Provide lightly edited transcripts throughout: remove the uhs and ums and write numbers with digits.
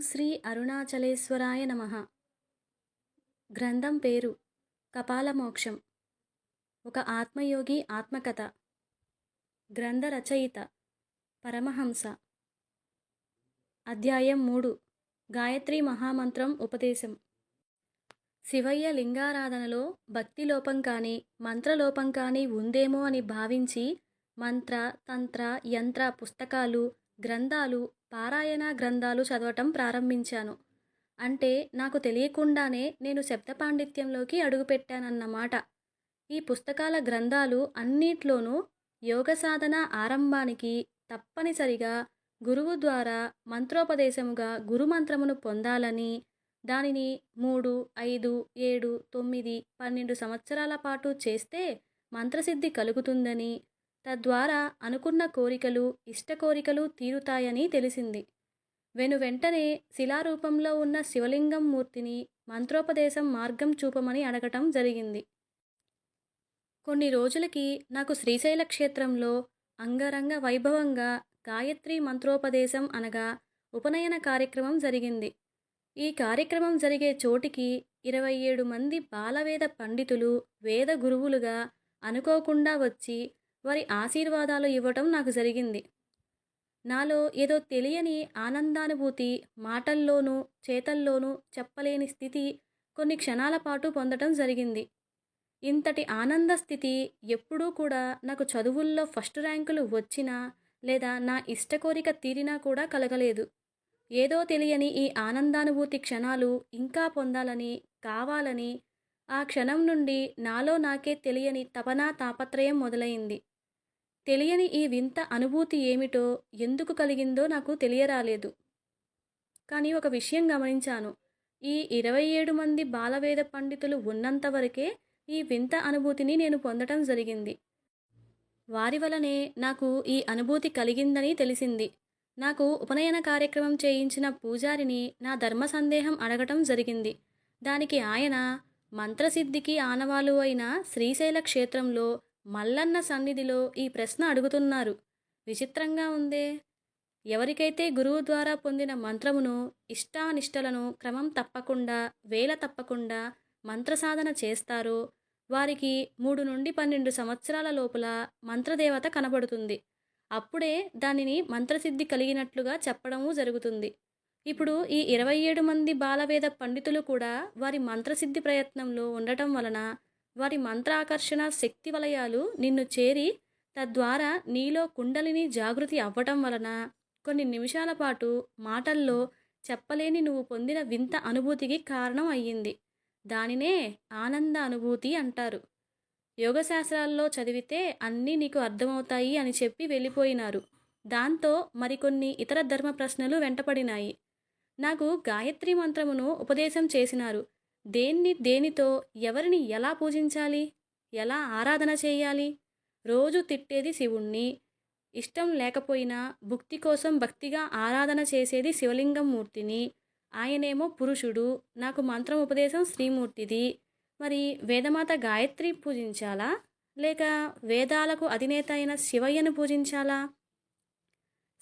శ్రీ అరుణాచలేశ్వరాయ నమః. గ్రంథం పేరు కపాలమోక్షం. ఒక ఆత్మయోగి ఆత్మకథ. గ్రంథ రచయిత పరమహంస. అధ్యాయం 3. గాయత్రీ మహామంత్రం ఉపదేశం. శివయ్య లింగారాధనలో భక్తిలోపం కానీ మంత్రలోపం కానీ ఉందేమో అని భావించి మంత్ర తంత్ర యంత్ర పుస్తకాలు గ్రంథాలు పారాయణ గ్రంథాలు చదవటం ప్రారంభించాను. అంటే నాకు తెలియకుండానే నేను శబ్ద పాండిత్యంలోకి అడుగుపెట్టానన్నమాట. ఈ పుస్తకాల గ్రంథాలు అన్నిట్లోనూ యోగ సాధన ఆరంభానికి తప్పనిసరిగా గురువు ద్వారా మంత్రోపదేశముగా గురుమంత్రమును పొందాలని, దానిని 3, 5, 7, 9, 12 సంవత్సరాల పాటు చేస్తే మంత్రసిద్ధి కలుగుతుందని, తద్వారా అనుకున్న కోరికలు ఇష్ట కోరికలు తీరుతాయని తెలిసింది. వెనువెంటనే శిలారూపంలో ఉన్న శివలింగం మూర్తిని మంత్రోపదేశం మార్గం చూపమని అడగటం జరిగింది. కొన్ని రోజులకి నాకు శ్రీశైల క్షేత్రంలో అంగరంగ వైభవంగా గాయత్రి మంత్రోపదేశం అనగా ఉపనయన కార్యక్రమం జరిగింది. ఈ కార్యక్రమం జరిగే చోటికి 27 మంది బాలవేద పండితులు వేద గురువులుగా అనుకోకుండా వచ్చి వారి ఆశీర్వాదాలు ఇవ్వటం నాకు జరిగింది. నాలో ఏదో తెలియని ఆనందానుభూతి మాటల్లోనూ చేతల్లోనూ చెప్పలేని స్థితి కొన్ని క్షణాల పాటు పొందటం జరిగింది. ఇంతటి ఆనంద స్థితి ఎప్పుడూ కూడా నాకు చదువుల్లో ఫస్ట్ ర్యాంకులు వచ్చినా లేదా నా ఇష్ట కోరిక తీరినా కూడా కలగలేదు. ఏదో తెలియని ఈ ఆనందానుభూతి క్షణాలు ఇంకా పొందాలని కావాలని ఆ క్షణం నుండి నాలో నాకే తెలియని తపనా తాపత్రయం మొదలైంది. తెలియని ఈ వింత అనుభూతి ఏమిటో ఎందుకు కలిగిందో నాకు తెలియరాలేదు. కానీ ఒక విషయం గమనించాను. ఈ 27 మంది బాలవేద పండితులు ఉన్నంతవరకే ఈ వింత అనుభూతిని నేను పొందటం జరిగింది. వారి వలనే నాకు ఈ అనుభూతి కలిగిందని తెలిసింది. నాకు ఉపనయన కార్యక్రమం చేయించిన పూజారిని నా ధర్మ సందేహం అడగటం జరిగింది. దానికి ఆయన మంత్రసిద్ధికి ఆనవాలు అయిన శ్రీశైల క్షేత్రంలో మల్లన్న సన్నిధిలో ఈ ప్రశ్న అడుగుతున్నారు. విచిత్రంగా ఉందే. ఎవరికైతే గురువు ద్వారా పొందిన మంత్రమును ఇష్టానిష్టలను క్రమం తప్పకుండా వేల తప్పకుండా మంత్రసాధన చేస్తారో వారికి 3 నుండి 12 సంవత్సరాల లోపల మంత్రదేవత కనబడుతుంది. అప్పుడే దానిని మంత్రసిద్ధి కలిగినట్లుగా చెప్పడము జరుగుతుంది. ఇప్పుడు ఈ 27 మంది బాలవేద పండితులు కూడా వారి మంత్రసిద్ధి ప్రయత్నంలో ఉండటం వలన వారి మంత్రాకర్షణ శక్తి వలయాలు నిన్ను చేరి తద్వారా నీలో కుండలిని జాగృతి అవ్వటం వలన కొన్ని నిమిషాల పాటు మాటల్లో చెప్పలేని నువ్వు పొందిన వింత అనుభూతికి కారణం అయ్యింది. దానినే ఆనంద అనుభూతి అంటారు. యోగశాస్త్రాల్లో చదివితే అన్నీ నీకు అర్థమవుతాయి అని చెప్పి వెళ్ళిపోయినారు. దాంతో మరికొన్ని ఇతర ధర్మ ప్రశ్నలు వెంటపడినాయి. నాకు గాయత్రి మంత్రమును ఉపదేశం చేసినారు. దేనితో ఎవరిని ఎలా పూజించాలి, ఎలా ఆరాధన చేయాలి? రోజు తిట్టేది శివుణ్ణి, ఇష్టం లేకపోయినా భుక్తి కోసం భక్తిగా ఆరాధన చేసేది శివలింగం మూర్తిని. ఆయనేమో పురుషుడు, నాకు మంత్రం ఉపదేశం శ్రీమూర్తిది. మరి వేదమాత గాయత్రి పూజించాలా లేక వేదాలకు అధినేత అయిన శివయ్యను పూజించాలా?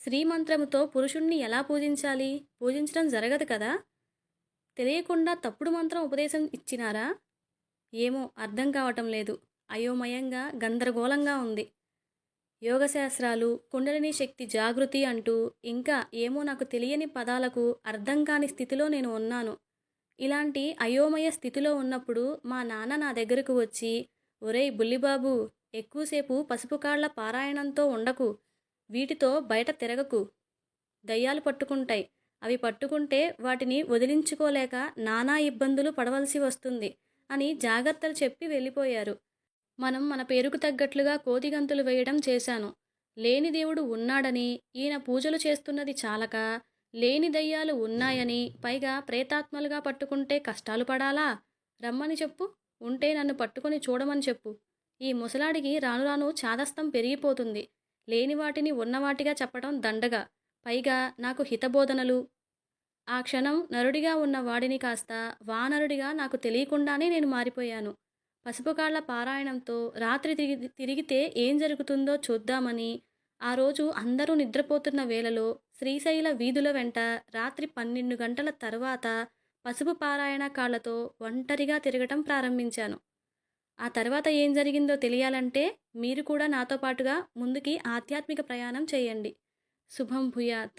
శ్రీమంత్రముతో పురుషుణ్ణి ఎలా పూజించాలి? పూజించడం జరగదు కదా. తెలియకుండా తప్పుడు మంత్రం ఉపదేశం ఇచ్చినారా? ఏమో అర్థం కావటం లేదు. అయోమయంగా గందరగోళంగా ఉంది. యోగశాస్త్రాలు కుండలిని శక్తి జాగృతి అంటూ ఇంకా ఏమో నాకు తెలియని పదాలకు అర్థం కాని స్థితిలో నేను ఉన్నాను. ఇలాంటి అయోమయ స్థితిలో ఉన్నప్పుడు మా నాన్న నా దగ్గరకు వచ్చి, ఒరేయ్ బుల్లిబాబు, ఎక్కువసేపు పసుపు కాళ్ల పారాయణంతో ఉండకు, వీటితో బయట తిరగకు, దయ్యాలు పట్టుకుంటాయి, అవి పట్టుకుంటే వాటిని వదిలించుకోలేక నానా ఇబ్బందులు పడవలసి వస్తుంది అని జాగ్రత్తలు చెప్పి వెళ్ళిపోయారు. మన పేరుకు తగ్గట్లుగా కోతిగంతులు వేయడం చేశాను. లేని దేవుడు ఉన్నాడని ఈయన పూజలు చేస్తున్నది చాలక లేని దయ్యాలు ఉన్నాయని పైగా ప్రేతాత్మలుగా పట్టుకుంటే కష్టాలు పడాలా? రమ్మని చెప్పు, ఉంటే నన్ను పట్టుకొని చూడమని చెప్పు. ఈ ముసలాడికి రాను రాను చాదస్తం పెరిగిపోతుంది. లేని వాటిని ఉన్నవాటిగా చెప్పడం దండగా, పైగా నాకు హితబోధనలు. ఆ క్షణం నరుడిగా ఉన్న వాడిని కాస్త వానరుడిగా నాకు తెలియకుండానే నేను మారిపోయాను. పసుపు కాళ్ల పారాయణంతో రాత్రి తిరిగితే ఏం జరుగుతుందో చూద్దామని ఆ రోజు అందరూ నిద్రపోతున్న వేళలో శ్రీశైల వీధుల వెంట రాత్రి 12 గంటల తర్వాత పసుపు పారాయణ కాళ్ళతో ఒంటరిగా తిరగటం ప్రారంభించాను. ఆ తర్వాత ఏం జరిగిందో తెలియాలంటే మీరు కూడా నాతో పాటుగా ముందుకి ఆధ్యాత్మిక ప్రయాణం చేయండి. శుభం భూయాత్.